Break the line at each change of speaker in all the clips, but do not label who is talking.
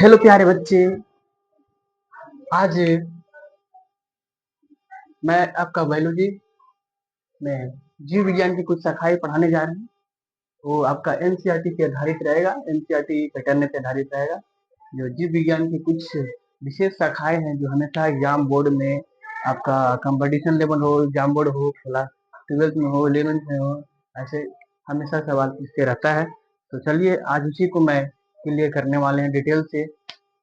Hello प्यारे बच्चे। आज मैं आपका बायोलॉजी में जीव विज्ञान की कुछ शाखाएं पढ़ाने जा रहे हैं। वो आपका एनसीईआरटी पे आधारित रहेगा, एनसीईआरटी पैटर्न पे आधारित रहेगा। जो जीव विज्ञान की कुछ विशेष शाखाएं हैं जो हमेशा एग्जाम बोर्ड में आपका कंपटीशन लेवल हो, एग्जाम बोर्ड हो, क्लास 12th में हो, 11th में हो, ऐसे हमेशा सवाल पूछते रहता है। तो चलिए आज उसी को मैं क्लियर करने वाले हैं डिटेल से।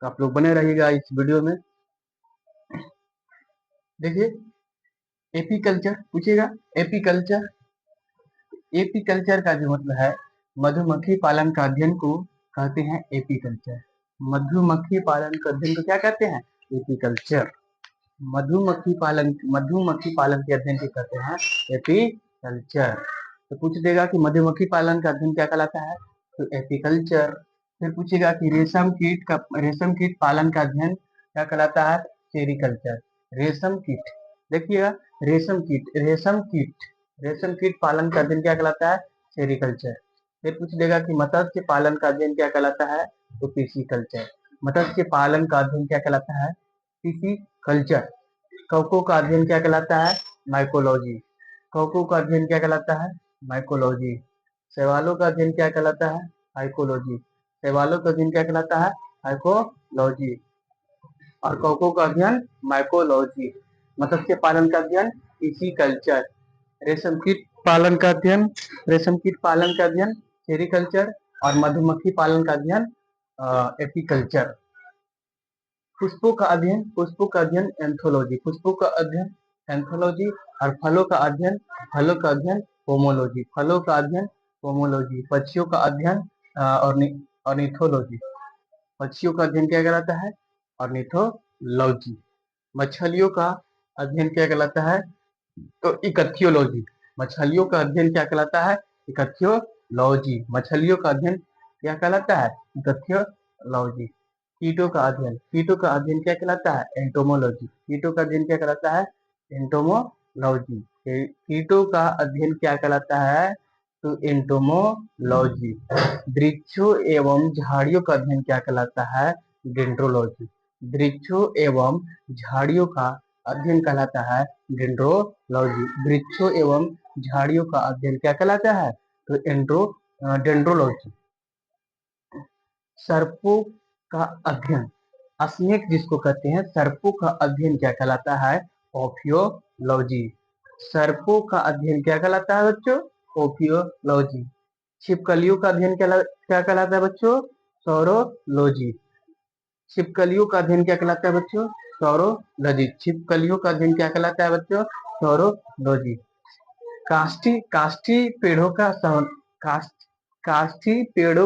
तो आप लोग बने रहिएगा इस वीडियो में। देखिए, एपीकल्चर पूछेगा। एपीकल्चर एपीकल्चर का जो मतलब है, मधुमक्खी पालन का अध्ययन को कहते हैं एपीकल्चर। मधुमक्खी पालन का अध्ययन को क्या कहते हैं? एपीकल्चर। मधुमक्खी पालन के अध्ययन को कहते हैं एपीकल्चर। तो पूछ देगा कि मधुमक्खी पालन का अध्ययन क्या कहलाता है, तो एपीकल्चर। फिर पूछेगा कि रेशम कीट पालन का अध्ययन क्या कहलाता है, सेरीकल्चर। रेशम कीट, देखिएगा, रेशम कीट पालन का अध्ययन क्या कहलाता है, सेरीकल्चर। फिर पूछ देगा कि मत्स्य पालन का अध्ययन क्या कहलाता है, तो पिसीकल्चर। मत्स्य पालन का अध्ययन क्या कहलाता है, पिसीकल्चर। कवकों का अध्ययन क्या कहलाता है, माइकोलॉजी। कवकों का अध्ययन क्या कहलाता है, माइकोलॉजी। शैवालों का अध्ययन क्या कहलाता है, हाइकोलॉजी। शैवालों का अध्ययन क्या कहलाता है, हाइकोलॉजी। और कवकों का अध्ययन माइकोलॉजी। मत्स्य पालन का अध्ययन पिसीकल्चर। रेशम कीट पालन का अध्ययन सेरीकल्चर। और मधुमक्खी पालन का अध्ययन एपीकल्चर। पुष्पों का अध्ययन एंथोलॉजी। पुष्पों का अध्ययन एंथोलॉजी। और फलों का अध्ययन पोमोलॉजी। पक्षियों का अध्ययन ऑर्निथोलॉजी। पक्षियों का अध्ययन क्या कहलाता है, ऑर्निथोलॉजी। मछलियों का अध्ययन क्या कहलाता है, तो इकथियोलॉजी। मछलियों का अध्ययन क्या कहलाता है, इकथियोलॉजी। मछलियों का अध्ययन क्या कहलाता है, इकथियोलॉजी। कीटों का अध्ययन क्या कहलाता है, एंटोमोलॉजी। कीटों का अध्ययन क्या कहलाता है, एंटोमोलॉजी। कीटों का अध्ययन क्या कहलाता है, तो एंटोमोलॉजी। वृक्षों एवं झाड़ियों का अध्ययन क्या कहलाता है, डेंड्रोलॉजी। वृक्षों एवं झाड़ियों का अध्ययन कहलाता है डेंड्रोलॉजी। वृक्षों एवं झाड़ियों का अध्ययन क्या कहलाता है, तो डेंड्रोलॉजी। सर्पों का अध्ययन, स्नेक जिसको कहते हैं, सर्पों का अध्ययन क्या कहलाता है, ओफियोलॉजी। सर्पों का अध्ययन क्या कहलाता है बच्चों, ओफियोलॉजी। छिपकलियों का अध्ययन क्या कहलाता है बच्चों, सौरोलॉजी। छिपकलियों का अध्ययन क्या कहलाता है बच्चों, सौरोलॉजी। छिपकलियों का अध्ययन क्या कहलाता है बच्चों, सौरोलॉजी। काष्ठी पेड़ों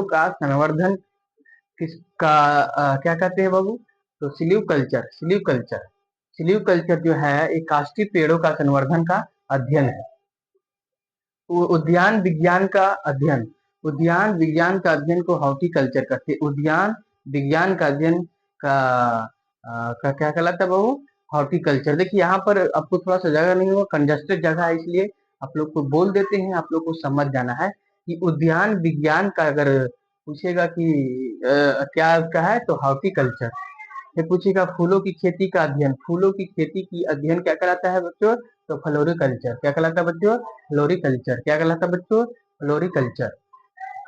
का संवर्धन किसका क्या कहते हैं बाबू, तो सिल्यूकल्चर जो है एक काष्ठी पेड़ों का संवर्धन का अध्ययन है। उद्यान विज्ञान का अध्ययन को हॉर्टिकल्चर कहते हैं। उद्यान विज्ञान का अध्ययन का क्या कहलाता है बाबू, हॉर्टिकल्चर। देखिए यहाँ पर आपको थोड़ा सा जगह नहीं होगा, कंजस्टेड जगह है, इसलिए आप लोग को बोल देते हैं, आप लोग को समझ जाना है कि उद्यान विज्ञान का अगर पूछेगा कि क्या उसका है, तो हॉर्टिकल्चर। फिर पूछेगा फूलों की खेती का अध्ययन, की अध्ययन क्या कहलाता है बच्चों, तो फ्लोरिकल्चर। क्या कहलाता है बच्चों, फ्लोरिकल्चर। क्या कहलाता है बच्चों, फ्लोरिकल्चर।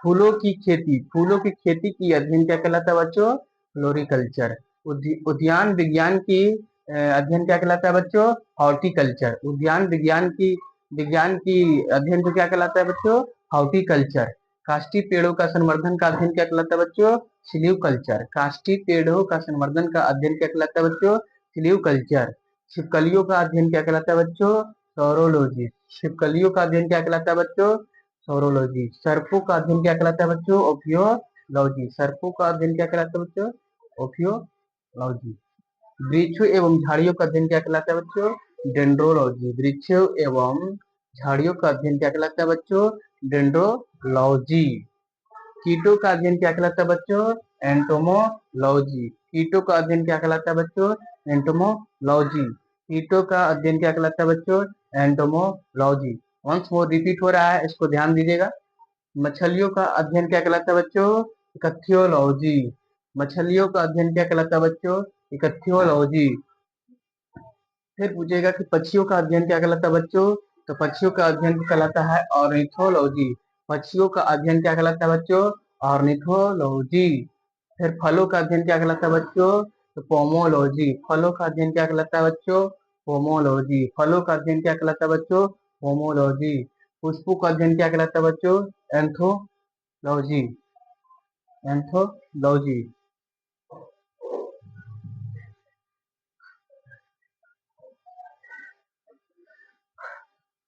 फूलों की खेती की अध्ययन क्या कहलाता है बच्चों, फ्लोरिकल्चर। उद्यान विज्ञान की अध्ययन क्या कहलाता है बच्चों, हॉर्टिकल्चर। विज्ञान की अध्ययन को क्या कहलाता है बच्चों, हॉर्टिकल्चर। काष्ठी पेड़ों का संवर्धन का अध्ययन क्या कहलाता है बच्चों, सिल्यूकल्चर। काष्ठी पेड़ों का संवर्धन का अध्ययन क्या कहलाता है बच्चों, सिल्यूकल्चर। छिपकलियों का अध्ययन क्या कहलाता है बच्चों, सौरोलॉजी। छिपकलियों का अध्ययन क्या कहलाता है बच्चों, सौरोलॉजी। सर्पों का अध्ययन क्या कहलाता है बच्चों, ओफियोलॉजी। सर्पों का अध्ययन क्या कहलाता है बच्चों, ओफियोलॉजी। वृक्षों एवं झाड़ियों का अध्ययन क्या कहलाता है बच्चों, डेंड्रोलॉजी। वृक्षों एवं झाड़ियों का अध्ययन क्या कहलाता है बच्चों, डेंड्रोलॉजी। कीटों का अध्ययन क्या कहलाता है बच्चों, एंटोमोलॉजी। कीटों का अध्ययन क्या कहलाता है बच्चों, एंटोमोलॉजी। कीटों का अध्ययन क्या कहलाता है बच्चों, एंटोमोलॉजी। वंस मोर रिपीट हो रहा है, इसको ध्यान दीजिएगा। मछलियों का अध्ययन क्या कहलाता है बच्चों, इकथियोलॉजी। मछलियों का अध्ययन क्या कहलाता है बच्चों? इकथियोलॉजी। फिर पूछेगा कि पक्षियों का अध्ययन क्या कहलाता है बच्चों? तो पक्षियों का अध्ययन कहलाता है ऑर्निथोलॉजी। पक्षियों का अध्ययन क्या कहलाता है बच्चों? ऑर्निथोलॉजी। फिर फलों का अध्ययन क्या कहलाता है बच्चों? तो पोमोलॉजी। फलों का अध्ययन क्या कहलाता है बच्चों? पोमोलॉजी। फलों का अध्ययन क्या कहलाता है बच्चों? पोमोलॉजी। पुष्पों का अध्ययन क्या कहलाता है बच्चों? एंथोलॉजी। एंथोलॉजी।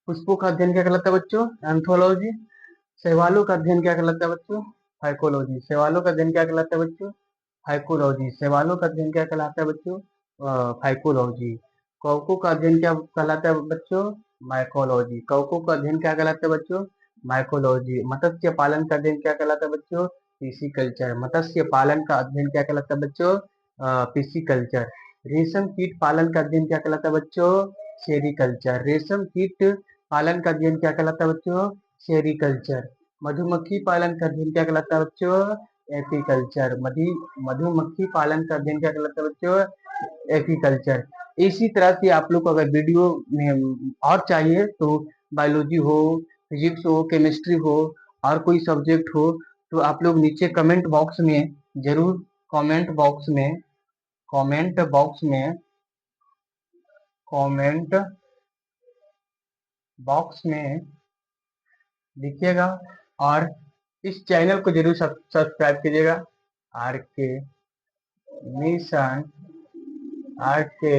पुष्पों का अध्ययन क्या कहलाता है बच्चों? एंथोलॉजी। शैवालों का अध्ययन क्या कहलाता है बच्चों? हाइकोलॉजी। शैवालों का अध्ययन क्या कहलाता है बच्चों? हाइकोलॉजी। शैवालों का अध्ययन क्या कहलाता है बच्चों? हाइकोलॉजी। कवकों का अध्ययन क्या कहलाता है बच्चों? माइकोलॉजी। कवकों का अध्ययन क्या कहलाता है बच्चों? माइकोलॉजी। मत्स्य पालन का अध्ययन क्या कहलाता है बच्चों? पिसीकल्चर। मत्स्य पालन का अध्ययन क्या कहलाता है बच्चों? पिसीकल्चर। रेशम कीट पालन का अध्ययन क्या कहलाता है बच्चों? सेरीकल्चर। रेशम कीट पालन का अध्ययन क्या कहलाता है बच्चों? सेरीकल्चर। मधुमक्खी पालन का अध्ययन क्या कहलाता है बच्चों? एपीकल्चर। मधुमक्खी पालन का अध्ययन क्या कहलाता है बच्चों? एपीकल्चर। इसी तरह से आप लोग को अगर वीडियो में और चाहिए तो बायोलॉजी हो, फिजिक्स हो, केमिस्ट्री हो और कोई सब्जेक्ट हो तो आप लोग नीचे कमेंट बॉक्स में जरूर कमेंट बॉक्स में कमेंट बॉक्स में कमेंट बॉक्स में लिखिएगा और इस चैनल को जरूर सब्सक्राइब कीजिएगा। R K mission R K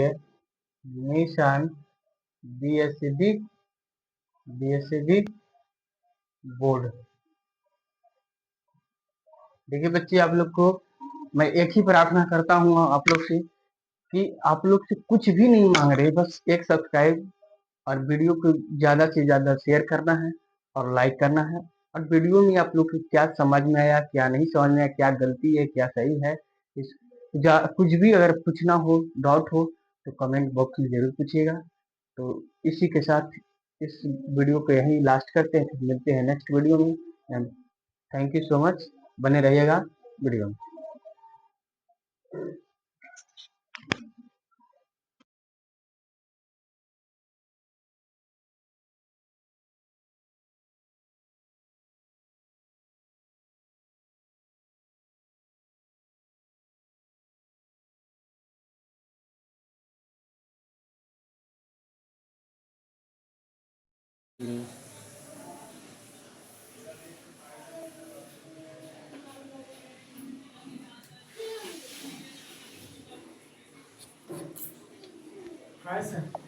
mission B S C board. देखिए बच्चे आप लोग को मैं एक ही प्रार्थना करता हूँ आप लोग से कि आप लोग से कुछ भी नहीं मांग रहे, बस एक सब्सक्राइब और वीडियो को ज्यादा से ज्यादा शेयर करना है और लाइक करना है। और वीडियो में आप लोग को क्या समझ में आया, क्या नहीं समझ में आया, क्या गलती है, क्या सही है, कुछ भी अगर पूछना हो, डाउट हो तो कमेंट बॉक्स में जरूर पूछिएगा। तो इसी के साथ इस वीडियो को यहीं लास्ट करते हैं, फिर मिलते हैं नेक्स्ट वीडियो में। And thank you so much. बने रहिएगा वीडियो में।
Hi sir.